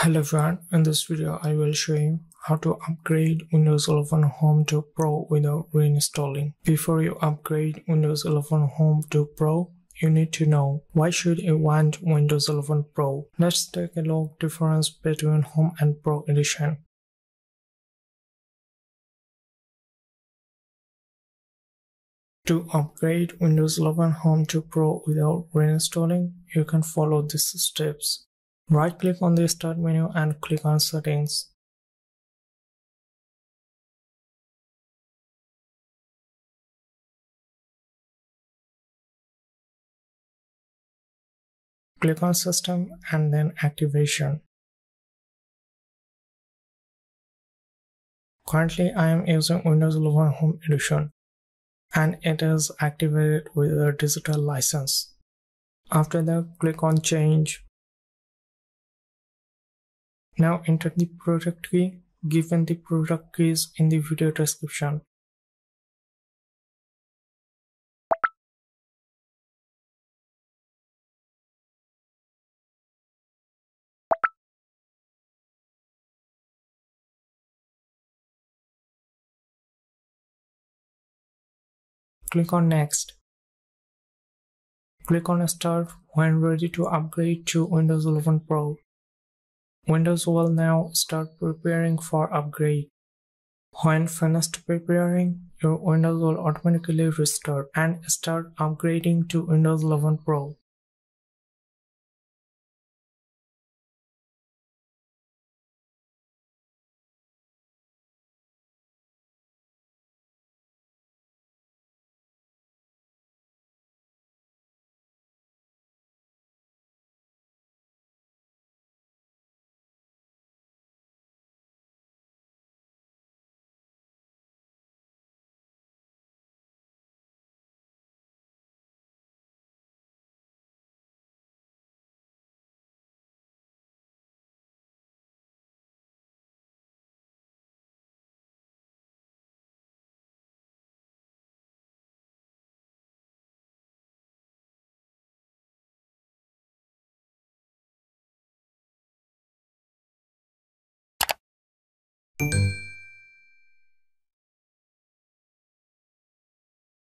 Hello everyone, in this video I will show you how to upgrade Windows 11 Home to Pro without reinstalling. Before you upgrade Windows 11 Home to Pro, you need to know why should you want Windows 11 Pro. Let's take a look at the difference between Home and Pro edition. To upgrade Windows 11 Home to Pro without reinstalling, you can follow these steps. Right-click on the Start menu and click on Settings. Click on System and then Activation. Currently, I am using Windows 11 Home Edition and it is activated with a digital license. After that, click on Change. Now enter the product key given the product keys in the video description. Click on Next. Click on Start when ready to upgrade to Windows 11 Pro. Windows will now start preparing for upgrade. When finished preparing, your Windows will automatically restart and start upgrading to Windows 11 Pro.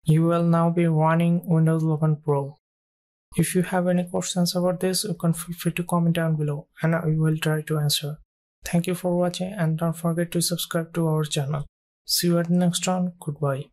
You will now be running Windows 11 Pro. If you have any questions about this, you can feel free to comment down below and I will try to answer. Thank you for watching and don't forget to subscribe to our channel. See you at the next one. Goodbye.